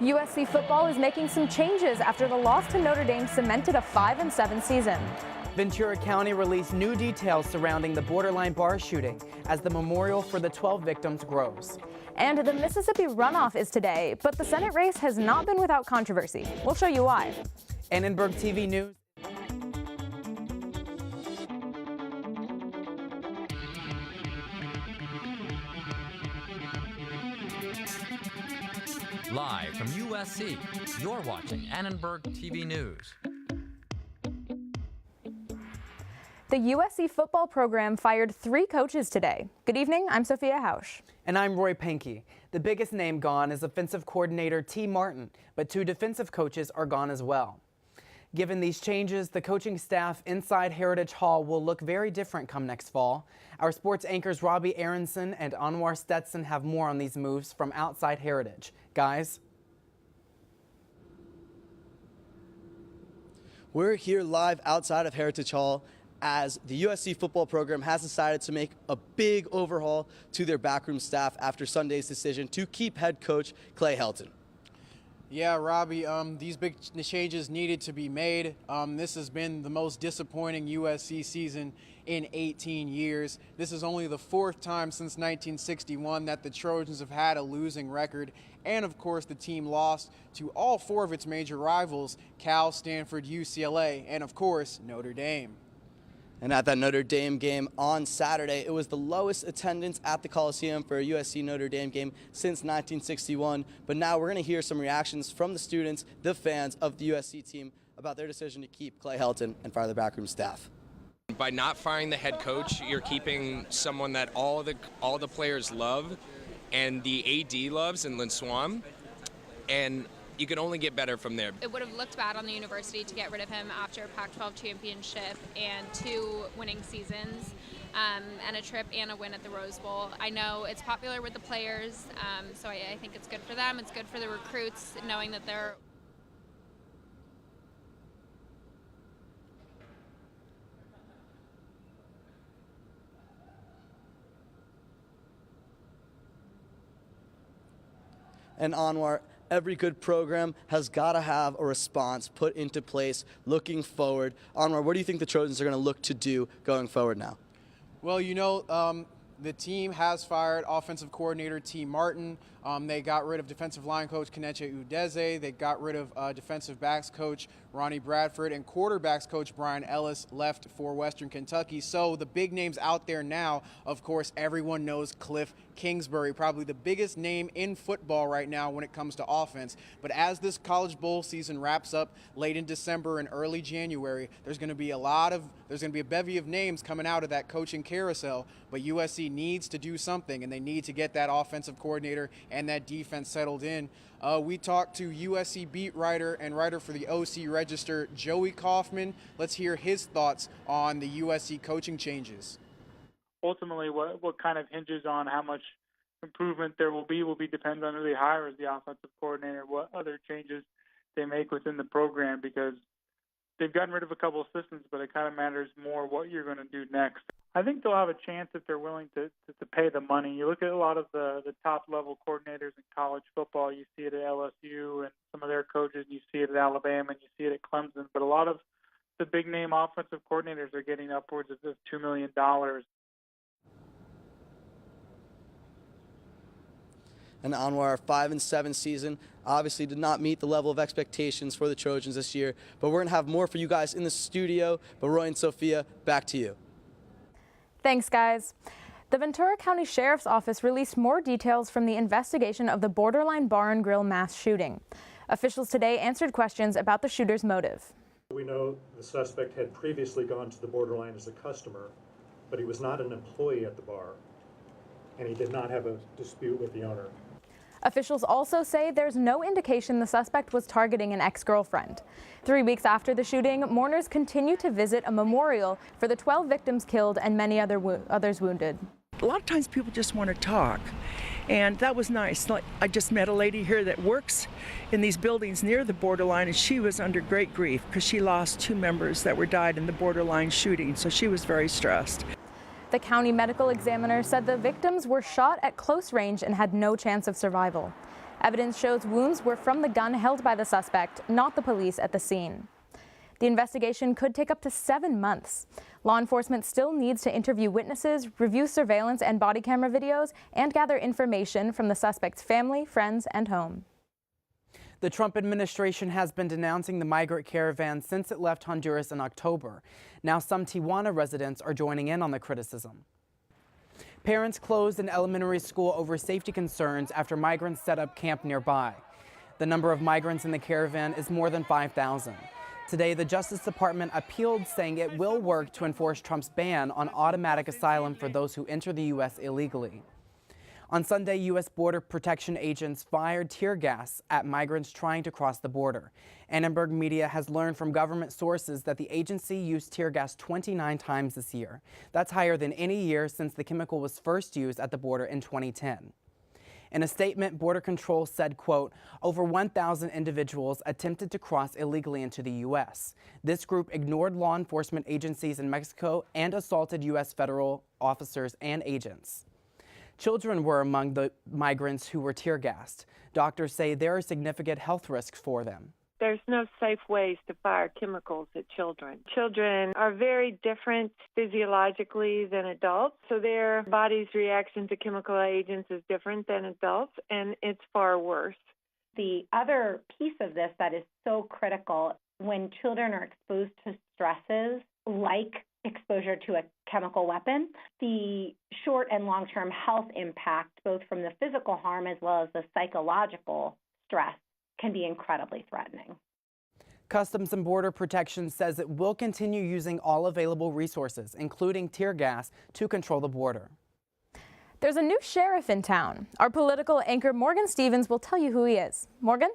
USC football is making some changes after the loss to Notre Dame cemented a 5-7 season. Ventura County released new details surrounding the borderline bar shooting as the memorial for the 12 victims grows. And the Mississippi runoff is today, but the Senate race has not been without controversy. We'll show you why. Annenberg TV News. Live from USC, you're watching Annenberg TV News. The USC football program fired 3 coaches today. Good evening, I'm Sofia Hausch. And I'm Pankey. The biggest name gone is offensive coordinator T. Martin, but 2 defensive coaches are gone as well. Given these changes, the coaching staff inside Heritage Hall will look very different come next fall. Our sports anchors Robby Aronson and Anwar Stetson have more on these moves from outside Heritage. Guys? We're here live outside of Heritage Hall as the USC football program has decided to make a big overhaul to their backroom staff after Sunday's decision to keep head coach Clay Helton. Yeah, Robbie, these big changes needed to be made. This has been the most disappointing USC season in 18 years. This is only the 4th time since 1961 that the Trojans have had a losing record. And of course, the team lost to all 4 of its major rivals, Cal, Stanford, UCLA, and of course, Notre Dame. And at that Notre Dame game on Saturday, it was the lowest attendance at the Coliseum for a USC Notre Dame game since 1961. But now we're going to hear some reactions from the students, the fans of the USC team about their decision to keep Clay Helton and fire the backroom staff. By not firing the head coach, you're keeping someone that all the players love and the AD loves in Lynn Swan, and you can only get better from there. It would have looked bad on the university to get rid of him after a Pac-12 championship and 2 winning seasons and a trip and a win at the Rose Bowl. I know it's popular with the players, so I think it's good for them. It's good for the recruits knowing that they're And Anwar, every good program has got to have a response put into place looking forward. Anwar, what do you think the Trojans are going to look to do going forward now? Well, you know, the team has fired offensive coordinator T. Martin. They got rid of defensive line coach Keneche Udeze. They got rid of defensive backs coach Ronnie Bradford, and quarterbacks coach Brian Ellis left for Western Kentucky. So the big names out there now, of course, everyone knows Cliff Kingsbury, probably the biggest name in football right now when it comes to offense. But as this college bowl season wraps up late in December and early January, there's going to be a bevy of names coming out of that coaching carousel. But USC needs to do something, and they need to get that offensive coordinator and that defense settled in. We talked to USC beat writer and writer for the OC Register, Joey Kaufman. Let's hear his thoughts on the USC coaching changes. Ultimately, what kind of hinges on how much improvement there will be depend on who they hire as the offensive coordinator, what other changes they make within the program, because they've gotten rid of a couple of systems, but it kind of matters more what you're going to do next. I think they'll have a chance if they're willing to pay the money. You look at a lot of the top-level coordinators in college football. You see it at LSU and some of their coaches. You see it at Alabama and you see it at Clemson. But a lot of the big-name offensive coordinators are getting upwards of $2 million. And Anwar, 5-7 season obviously did not meet the level of expectations for the Trojans this year. But we're going to have more for you guys in the studio. But Roy and Sophia, back to you. Thanks, guys. The Ventura County Sheriff's Office released more details from the investigation of the Borderline Bar and Grill mass shooting. Officials today answered questions about the shooter's motive. We know the suspect had previously gone to the Borderline as a customer, but he was not an employee at the bar, and he did not have a dispute with the owner. Officials also say there's no indication the suspect was targeting an ex-girlfriend. 3 weeks after the shooting, mourners continue to visit a memorial for the 12 victims killed and many others wounded. A lot of times people just want to talk, and that was nice. Like, I just met a lady here that works in these buildings near the Borderline, and she was under great grief because she lost 2 members that died in the Borderline shooting, so she was very stressed. The county medical examiner said the victims were shot at close range and had no chance of survival. Evidence shows wounds were from the gun held by the suspect, not the police at the scene. The investigation could take up to 7 months. Law enforcement still needs to interview witnesses, review surveillance and body camera videos, and gather information from the suspect's family, friends, and home. The Trump administration has been denouncing the migrant caravan since it left Honduras in October. Now some Tijuana residents are joining in on the criticism. Parents closed an elementary school over safety concerns after migrants set up camp nearby. The number of migrants in the caravan is more than 5,000. Today, the Justice Department appealed, saying it will work to enforce Trump's ban on automatic asylum for those who enter the U.S. illegally. On Sunday, U.S. Border Protection agents fired tear gas at migrants trying to cross the border. Annenberg Media has learned from government sources that the agency used tear gas 29 times this year. That's higher than any year since the chemical was first used at the border in 2010. In a statement, Border Control said, quote, over 1,000 individuals attempted to cross illegally into the U.S. This group ignored law enforcement agencies in Mexico and assaulted U.S. federal officers and agents. Children were among the migrants who were tear gassed. Doctors say there are significant health risks for them. There's no safe ways to fire chemicals at children. Children are very different physiologically than adults, so their body's reaction to chemical agents is different than adults, and it's far worse. The other piece of this that is so critical, when children are exposed to stresses like exposure to a chemical weapon, the short and long-term health impact, both from the physical harm as well as the psychological stress, can be incredibly threatening. Customs and Border Protection says it will continue using all available resources, including tear gas, to control the border. There's a new sheriff in town. Our political anchor Morgan Stevens will tell you who he is. Morgan?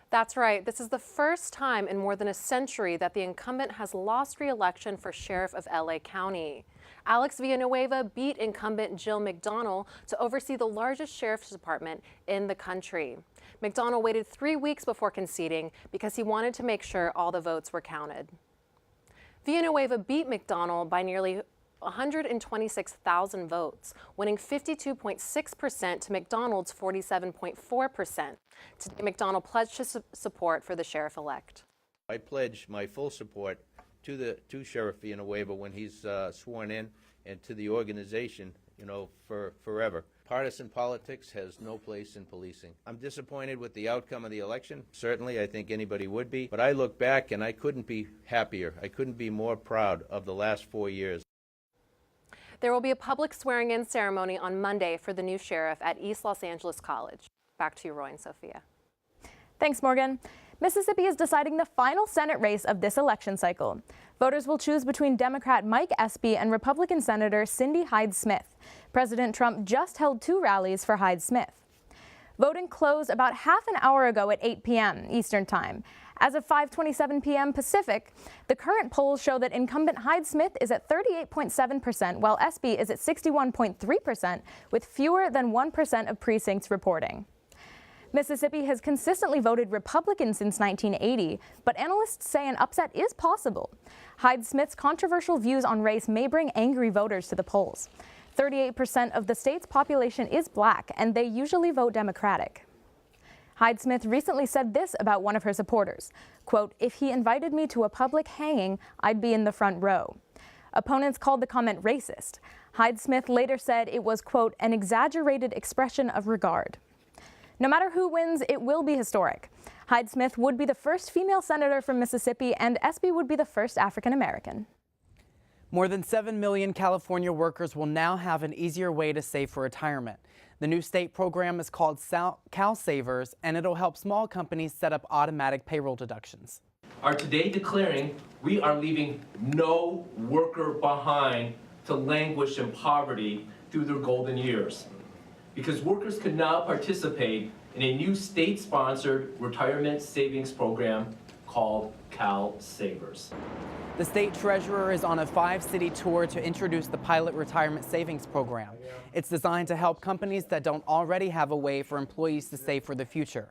That's right. This is the first time in more than a century that the incumbent has lost re-election for sheriff of LA County. Alex Villanueva beat incumbent Jill McDonnell to oversee the largest sheriff's department in the country. McDonnell waited 3 weeks before conceding because he wanted to make sure all the votes were counted. Villanueva beat McDonnell by nearly 126,000 votes, winning 52.6% to McDonald's 47.4%. Today, McDonnell pledged his support for the sheriff-elect. I pledge my full support to Sheriff Villanueva when he's sworn in, and to the organization, for forever. Partisan politics has no place in policing. I'm disappointed with the outcome of the election. Certainly, I think anybody would be. But I look back and I couldn't be happier. I couldn't be more proud of the last 4 years. There will be a public swearing-in ceremony on Monday for the new sheriff at East Los Angeles College. Back to you, Roy and Sophia. Thanks, Morgan. Mississippi is deciding the final Senate race of this election cycle. Voters will choose between Democrat Mike Espy and Republican Senator Cindy Hyde-Smith. President Trump just held 2 rallies for Hyde-Smith. Voting closed about half an hour ago at 8 p.m. Eastern Time. As of 5:27 p.m. Pacific, the current polls show that incumbent Hyde-Smith is at 38.7%, while Espy is at 61.3%, with fewer than 1% of precincts reporting. Mississippi has consistently voted Republican since 1980, but analysts say an upset is possible. Hyde-Smith's controversial views on race may bring angry voters to the polls. 38% of the state's population is black, and they usually vote Democratic. Hyde-Smith recently said this about one of her supporters, quote, "If he invited me to a public hanging, I'd be in the front row." Opponents called the comment racist. Hyde-Smith later said it was, quote, "an exaggerated expression of regard." No matter who wins, it will be historic. Hyde-Smith would be the first female senator from Mississippi, and Espy would be the first African American. More than 7 million California workers will now have an easier way to save for retirement. The new state program is called Cal Savers, and it'll help small companies set up automatic payroll deductions. Are today declaring we are leaving no worker behind to languish in poverty through their golden years. Because workers can now participate in a new state-sponsored retirement savings program called Cal Savers. The state treasurer is on a 5-city tour to introduce the pilot retirement savings program. It's designed to help companies that don't already have a way for employees to save for the future.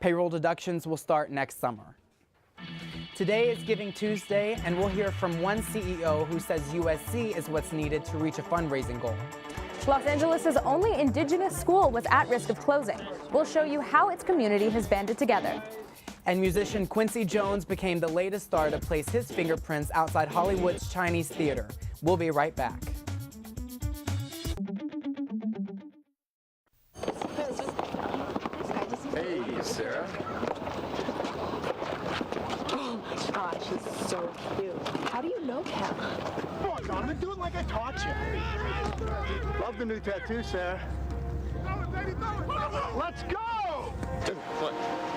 Payroll deductions will start next summer. Today is Giving Tuesday, and we'll hear from one CEO who says USC is what's needed to reach a fundraising goal. Los Angeles' only Indigenous school was at risk of closing. We'll show you how its community has banded together. And musician Quincy Jones became the latest star to place his fingerprints outside Hollywood's Chinese theater. We'll be right back. Hey, Sarah. Oh my gosh, he's so cute. How do you know him? Come on, Donovan, do it like I taught you. Love the new tattoo, Sarah. Let's go! Dude, what?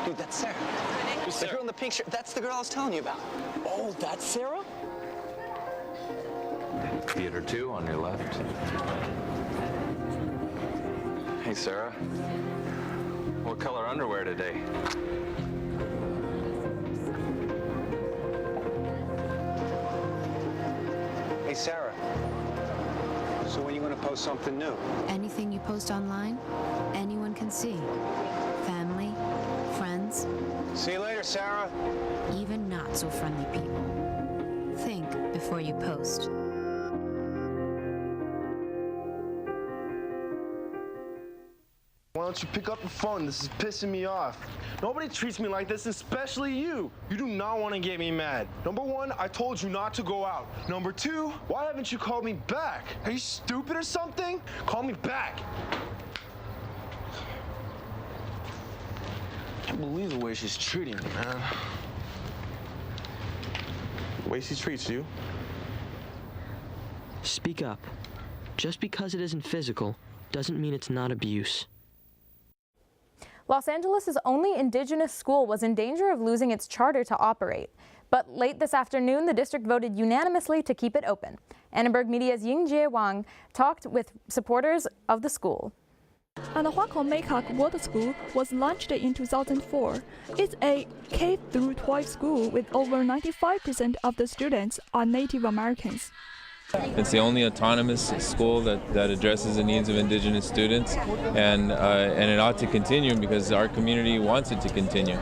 Dude, that's Sarah. Who's Sarah? The girl in the pink shirt. That's the girl I was telling you about. Oh, that's Sarah? Theater 2 on your left. Hey, Sarah. What color underwear today? Hey, Sarah. So when are you going to post something new? Anything you post online, anyone can see. Family, friends. See you later, Sarah. Even not so friendly people. Think before you post. Why don't you pick up the phone? This is pissing me off. Nobody treats me like this, especially you. You do not want to get me mad. Number one, I told you not to go out. Number two, why haven't you called me back? Are you stupid or something? Call me back. I can't believe the way she's treating me, man. The way she treats you. Speak up. Just because it isn't physical doesn't mean it's not abuse. Los Angeles' only Indigenous school was in danger of losing its charter to operate. But late this afternoon, the district voted unanimously to keep it open. Annenberg Media's Yingjie Wang talked with supporters of the school. Anwar Stetson Water School was launched in 2004. It's a K-12 school with over 95% of the students are Native Americans. It's the only autonomous school that addresses the needs of Indigenous students, and it ought to continue because our community wants it to continue.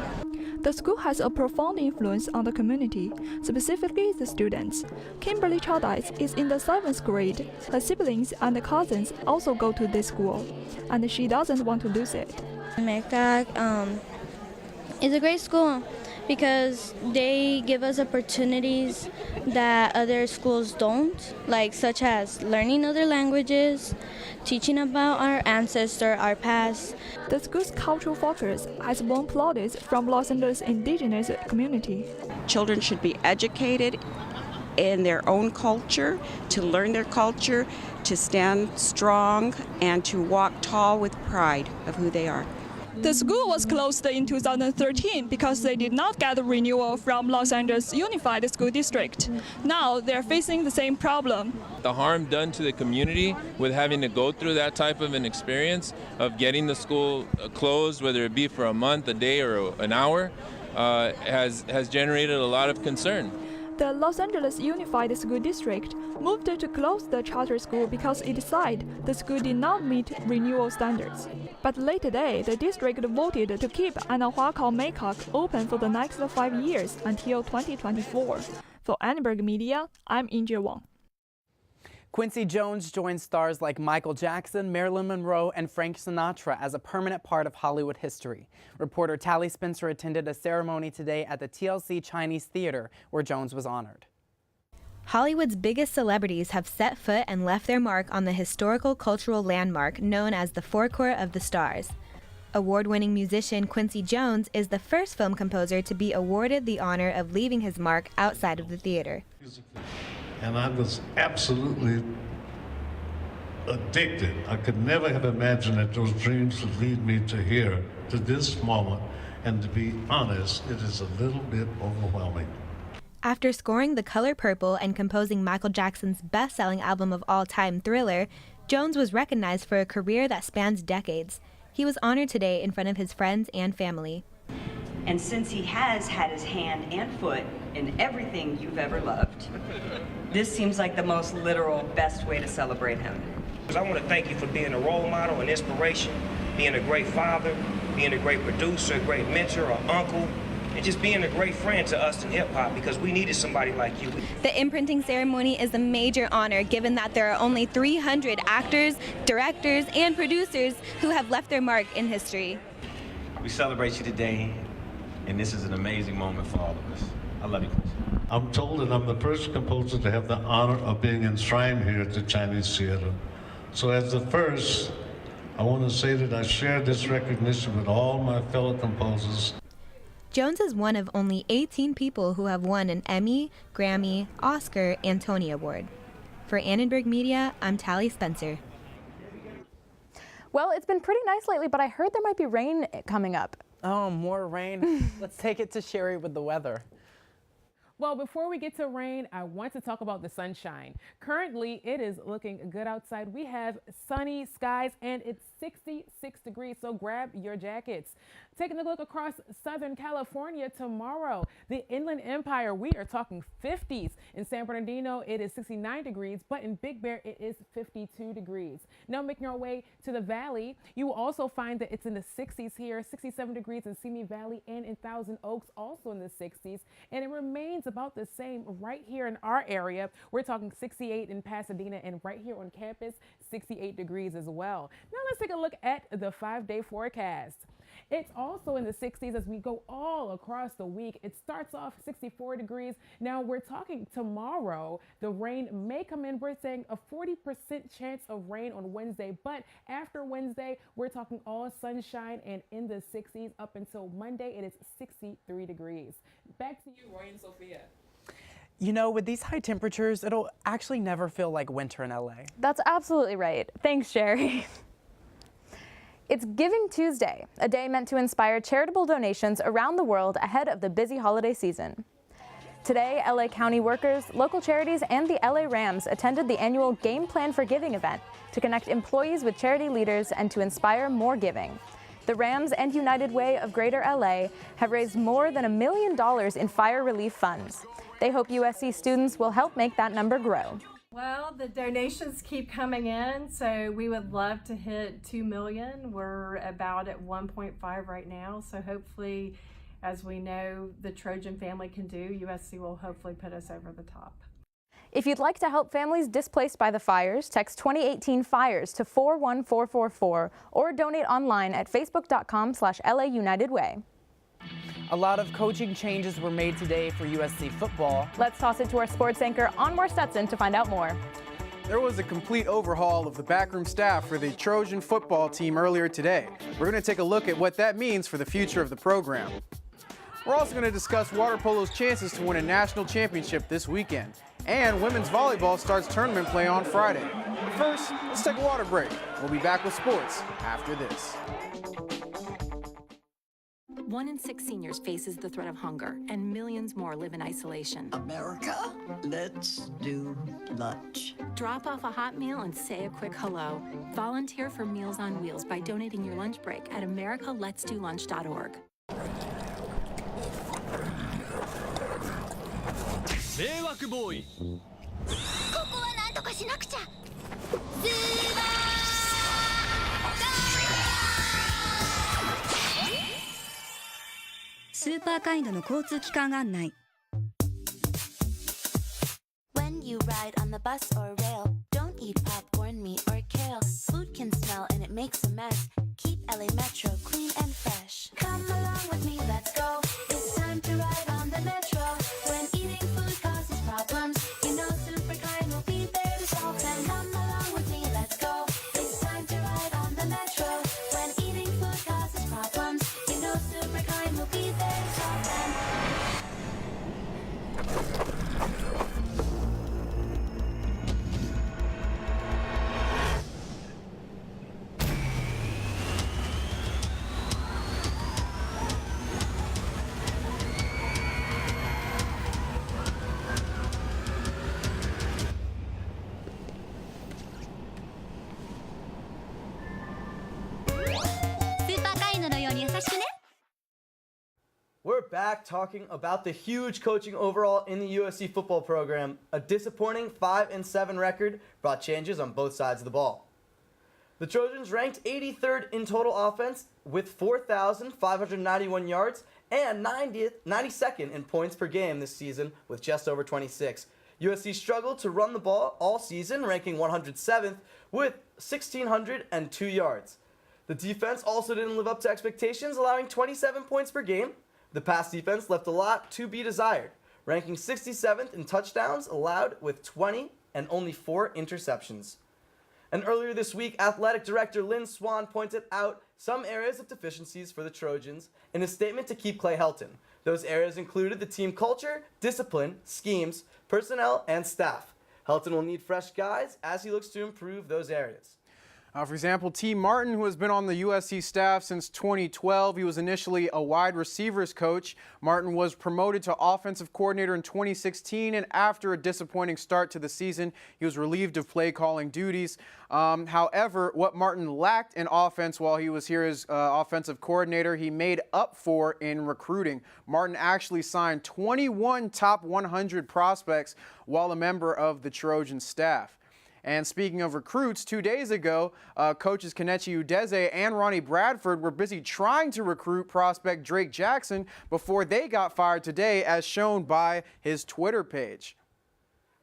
The school has a profound influence on the community, specifically the students. Kimberly Chadice is in the 7th grade. Her siblings and cousins also go to this school, and she doesn't want to lose it. MECAC is a great school because they give us opportunities that other schools don't, like such as learning other languages, teaching about our ancestors, our past. The school's cultural focus has won plaudits from Los Angeles Indigenous community. Children should be educated in their own culture, to learn their culture, to stand strong, and to walk tall with pride of who they are. The school was closed in 2013 because they did not get a renewal from Los Angeles Unified School District. Now they're facing the same problem. The harm done to the community with having to go through that type of an experience of getting the school closed, whether it be for a month, a day, or an hour, has generated a lot of concern. The Los Angeles Unified School District moved to close the charter school because it decided the school did not meet renewal standards. But late today, the district voted to keep Anwar Stetson open for the next 5 years until 2024. For Annenberg Media, I'm Yingjie Wang. Quincy Jones joined stars like Michael Jackson, Marilyn Monroe, and Frank Sinatra as a permanent part of Hollywood history. Reporter Tally Spencer attended a ceremony today at the TLC Chinese Theater where Jones was honored. Hollywood's biggest celebrities have set foot and left their mark on the historical cultural landmark known as the Forecourt of the Stars. Award-winning musician Quincy Jones is the first film composer to be awarded the honor of leaving his mark outside of the theater. And I was absolutely addicted. I could never have imagined that those dreams would lead me to here, to this moment. And to be honest, it is a little bit overwhelming. After scoring The Color Purple and composing Michael Jackson's best-selling album of all time, Thriller, Jones was recognized for a career that spans decades. He was honored today in front of his friends and family. And since he has had his hand and foot in everything you've ever loved, this seems like the most literal, best way to celebrate him. I want to thank you for being a role model, an inspiration, being a great father, being a great producer, a great mentor, an uncle, and just being a great friend to us in hip-hop because we needed somebody like you. The imprinting ceremony is a major honor given that there are only 300 actors, directors, and producers who have left their mark in history. We celebrate you today, and this is an amazing moment for all of us. I love you, Quincy. I'm told that I'm the first composer to have the honor of being enshrined here at the Chinese Theater. So as the first, I want to say that I share this recognition with all my fellow composers. Jones is one of only 18 people who have won an Emmy, Grammy, Oscar, and Tony Award. For Annenberg Media, I'm Tally Spencer. Well, it's been pretty nice lately, but I heard there might be rain coming up. Oh, more rain. Let's take it to Shari with the weather. Well, before we get to rain, I want to talk about the sunshine. Currently, it is looking good outside. We have sunny skies and it's 66 degrees, so grab your jackets. Taking a look across Southern California tomorrow, the Inland Empire, we are talking 50s. In San Bernardino, it is 69 degrees, but in Big Bear, it is 52 degrees. Now making our way to the valley, you will also find that it's in the 60s here, 67 degrees in Simi Valley and in Thousand Oaks, also in the 60s, and it remains about the same right here in our area. We're talking 68 in Pasadena, and right here on campus, 68 degrees as well. Now let's take a look at the 5-day forecast. It's also in the 60s as we go all across the week. It starts off 64 degrees. Now we're talking tomorrow, the rain may come in. We're saying a 40% chance of rain on Wednesday, but after Wednesday, we're talking all sunshine and in the 60s up until Monday. It is 63 degrees. Back to you, Roy and Sophia. You know, with these high temperatures, it'll actually never feel like winter in LA. That's absolutely right. Thanks, Shari. It's Giving Tuesday, a day meant to inspire charitable donations around the world ahead of the busy holiday season. Today, LA County workers, local charities, and the LA Rams attended the annual Game Plan for Giving event to connect employees with charity leaders and to inspire more giving. The Rams and United Way of Greater LA have raised more than $1 million in fire relief funds. They hope USC students will help make that number grow. Well, the donations keep coming in, so we would love to hit 2 million. We're about at 1.5 right now, so hopefully, as we know the Trojan family can do, USC will hopefully put us over the top. If you'd like to help families displaced by the fires, text 2018-FIRES to 41444 or donate online at facebook.com/LA United Way. A lot of coaching changes were made today for USC football. Let's toss it to our sports anchor, Anwar Stetson, to find out more. There was a complete overhaul of the backroom staff for the Trojan football team earlier today. We're going to take a look at what that means for the future of the program. We're also going to discuss water polo's chances to win a national championship this weekend. And women's volleyball starts tournament play on Friday. But first, let's take a water break. We'll be back with sports after this. 1 in 6 seniors faces the threat of hunger, and millions more live in isolation. America, let's do lunch. Drop off a hot meal and say a quick hello. Volunteer for Meals on Wheels by donating your lunch break at americaletsdolunch.org. 迷惑ボーイ。ここはなんとかしなくちゃ。スーパーカインドの交通機関案内。When you ride on the bus or rail, don't eat popcorn, meat, or kale. Food can smell and it makes a mess. Keep LA Metro clean and fresh. Come along with me, let's go. It's time to ride on the Metro. When eating food causes problems, you know Superkind will be there to solve them. Come along with me, let's go. It's time to ride on the Metro. When eating food causes problems, you know Superkind will be there to solve them. We're back talking about the huge coaching overhaul in the USC football program. A disappointing 5-7 record brought changes on both sides of the ball. The Trojans ranked 83rd in total offense with 4,591 yards and 92nd in points per game this season with just over 26. USC struggled to run the ball all season, ranking 107th with 1,602 yards. The defense also didn't live up to expectations, allowing 27 points per game. The pass defense left a lot to be desired, ranking 67th in touchdowns allowed with 20 and only 4 interceptions. And earlier this week, Athletic Director Lynn Swan pointed out some areas of deficiencies for the Trojans in a statement to keep Clay Helton. Those areas included the team culture, discipline, schemes, personnel, and staff. Helton will need fresh guys as he looks to improve those areas. For example, T. Martin, who has been on the USC staff since 2012. He was initially a wide receivers coach. Martin was promoted to offensive coordinator in 2016, and after a disappointing start to the season, he was relieved of play calling duties. However, what Martin lacked in offense while he was here as offensive coordinator, he made up for in recruiting. Martin actually signed 21 top 100 prospects while a member of the Trojan staff. And speaking of recruits, 2 days ago, coaches Kenichi Udeze and Ronnie Bradford were busy trying to recruit prospect Drake Jackson before they got fired today, as shown by his Twitter page.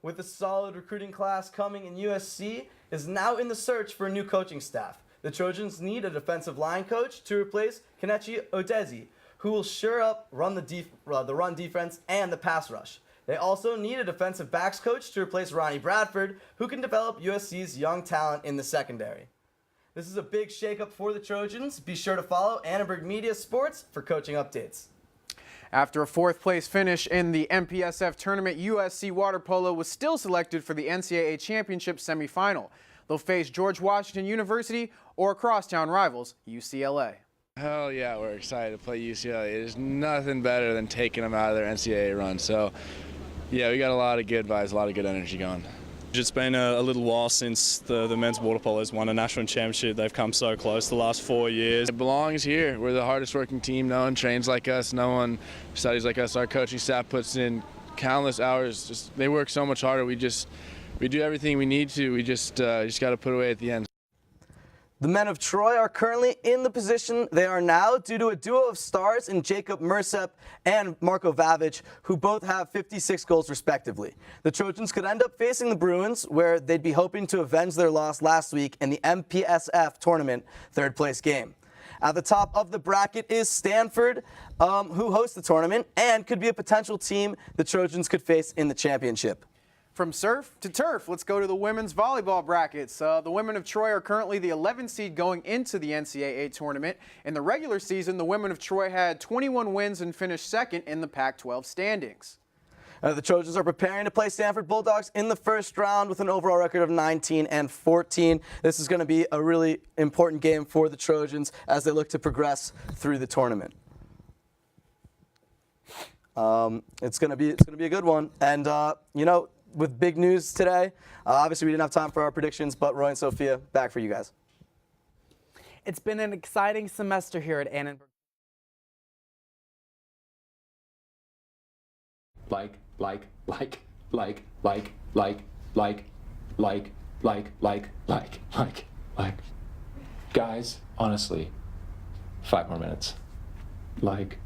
With a solid recruiting class coming in, USC is now in the search for a new coaching staff. The Trojans need a defensive line coach to replace Kenichi Udeze, who will sure up the run defense and the pass rush. They also need a defensive backs coach to replace Ronnie Bradford, who can develop USC's young talent in the secondary. This is a big shakeup for the Trojans. Be sure to follow Annenberg Media Sports for coaching updates. After a 4th place finish in the MPSF tournament, USC Water Polo was still selected for the NCAA Championship semifinal. They'll face George Washington University or crosstown rivals UCLA. Hell yeah, we're excited to play UCLA. There's nothing better than taking them out of their NCAA run. So, yeah, we got a lot of good vibes, a lot of good energy going. It's been a little while since the men's water polo has won a national championship. They've come so close the last 4 years. It belongs here. We're the hardest working team. No one trains like us. No one studies like us. Our coaching staff puts in countless hours. They work so much harder. We do everything we need to. We just got to put away at the end. The men of Troy are currently in the position they are now due to a duo of stars in Jacob Mersep and Marko Vavic, who both have 56 goals respectively. The Trojans could end up facing the Bruins, where they'd be hoping to avenge their loss last week in the MPSF tournament 3rd place game. At the top of the bracket is Stanford, who hosts the tournament and could be a potential team the Trojans could face in the championship. From surf to turf, let's go to the women's volleyball brackets. The women of Troy are currently the 11th seed going into the NCAA tournament. In the regular season, the women of Troy had 21 wins and finished 2nd in the Pac-12 standings. The Trojans are preparing to play Stanford Bulldogs in the first round with an overall record of 19-14. This is going to be a really important game for the Trojans as they look to progress through the tournament. It's going to be a good one, and with big news today. Obviously, we didn't have time for our predictions, but Roy and Sophia, back for you guys. It's been an exciting semester here at Annenberg. Guys, honestly, 5 more minutes. Like.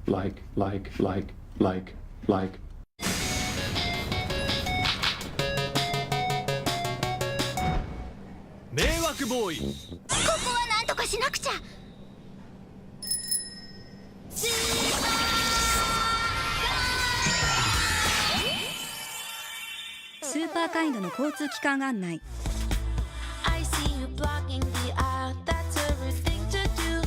迷惑ボーイ。ここはなんとかしなくちゃ。スーパーカインドの交通機関案内。I see you blocking the aisle. That's a rude thing to do.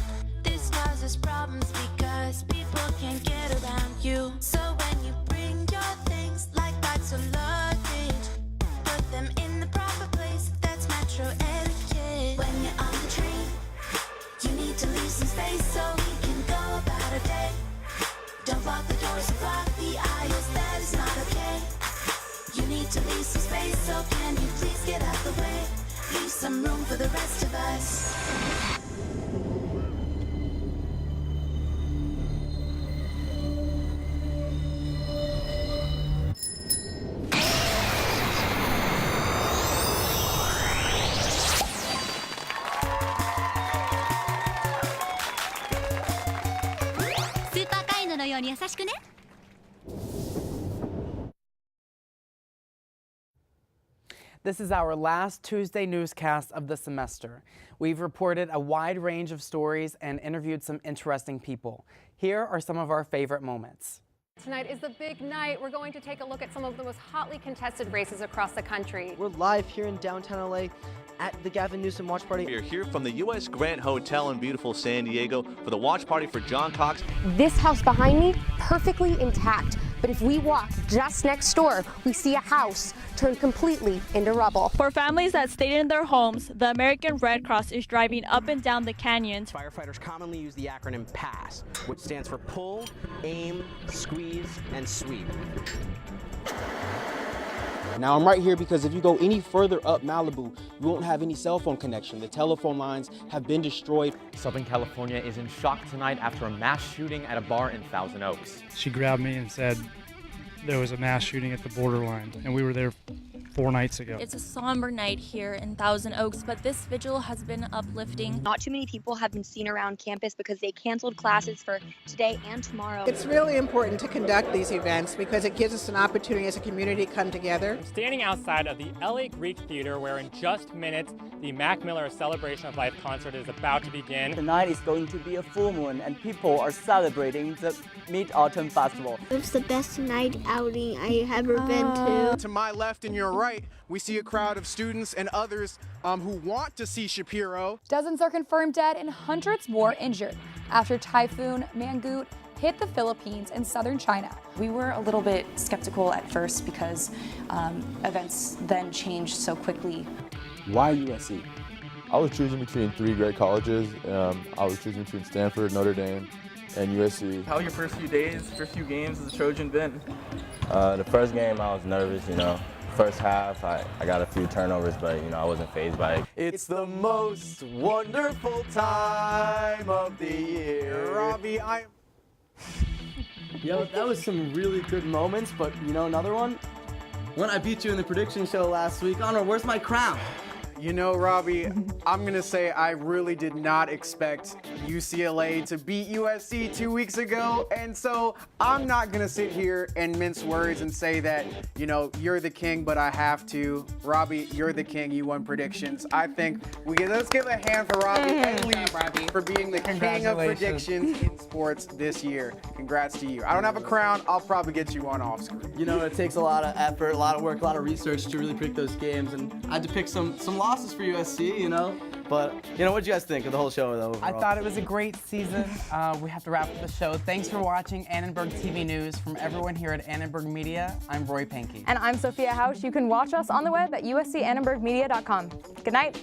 This causes problems because people can't get around you. So when you bring your things like bags or luggage, put them in the proper place. That's metro etiquette. When you're on the train, you need to leave some space so we can go about our day. Don't block the doors or block the aisles. That is not okay. You need to leave some space, so can you please get out the way? Leave some room for the rest of us. ように優しくね。 This is our last Tuesday newscast of the semester. We've reported a wide range of stories and interviewed some interesting people. Here are some of our favorite moments. Tonight is the big night. We're going to take a look at some of the most hotly contested races across the country. We're live here in downtown LA at the Gavin Newsom watch party. We are here from the U.S. Grant Hotel in beautiful San Diego for the watch party for John Cox. This house behind me, perfectly intact. But if we walk just next door, we see a house turned completely into rubble. For families that stayed in their homes, the American Red Cross is driving up and down the canyons. Firefighters commonly use the acronym PASS, which stands for pull, aim, squeeze, and sweep. Now I'm right here because if you go any further up Malibu, you won't have any cell phone connection. The telephone lines have been destroyed. Southern California is in shock tonight after a mass shooting at a bar in Thousand Oaks. She grabbed me and said there was a mass shooting at the borderline, and we were there 4 nights ago. It's a somber night here in Thousand Oaks, but this vigil has been uplifting. Not too many people have been seen around campus because they canceled classes for today and tomorrow. It's really important to conduct these events because it gives us an opportunity as a community to come together. Standing outside of the LA Greek Theater, where in just minutes the Mac Miller Celebration of Life concert is about to begin. Tonight is going to be a full moon and people are celebrating the Mid-Autumn Festival. It's the best night outing I have ever been to. To my left and your right, we see a crowd of students and others who want to see Shapiro. Dozens are confirmed dead and hundreds more injured after Typhoon Mangkhut hit the Philippines and southern China. We were a little bit skeptical at first because events then changed so quickly. Why USC? I was choosing between 3 great colleges. I was choosing between Stanford, Notre Dame, and USC. How your first few days, first few games as a Trojan been? The first game I was nervous, First half, I got a few turnovers, but, I wasn't fazed by it. It's the most wonderful time of the year. Robby, Yo, that was some really good moments, but another one? When I beat you in the prediction show last week, Anwar, where's my crown? Robby, I'm going to say I really did not expect UCLA to beat USC 2 weeks ago. And so I'm not going to sit here and mince words and say that, you're the king, but I have to. Robby, you're the king. You won predictions. I think let's give a hand for Robby and Lee for being the king of predictions in sports this year. Congrats to you. I don't have a crown. I'll probably get you one off screen. It takes a lot of effort, a lot of work, a lot of research to really pick those games. And I had to pick some losses for USC, But, what did you guys think of the whole show, though, overall? I thought it was a great season. We have to wrap up the show. Thanks for watching Annenberg TV News. From everyone here at Annenberg Media, I'm Roy Pankey. And I'm Sofia Hausch. You can watch us on the web at uscannenbergmedia.com. Good night.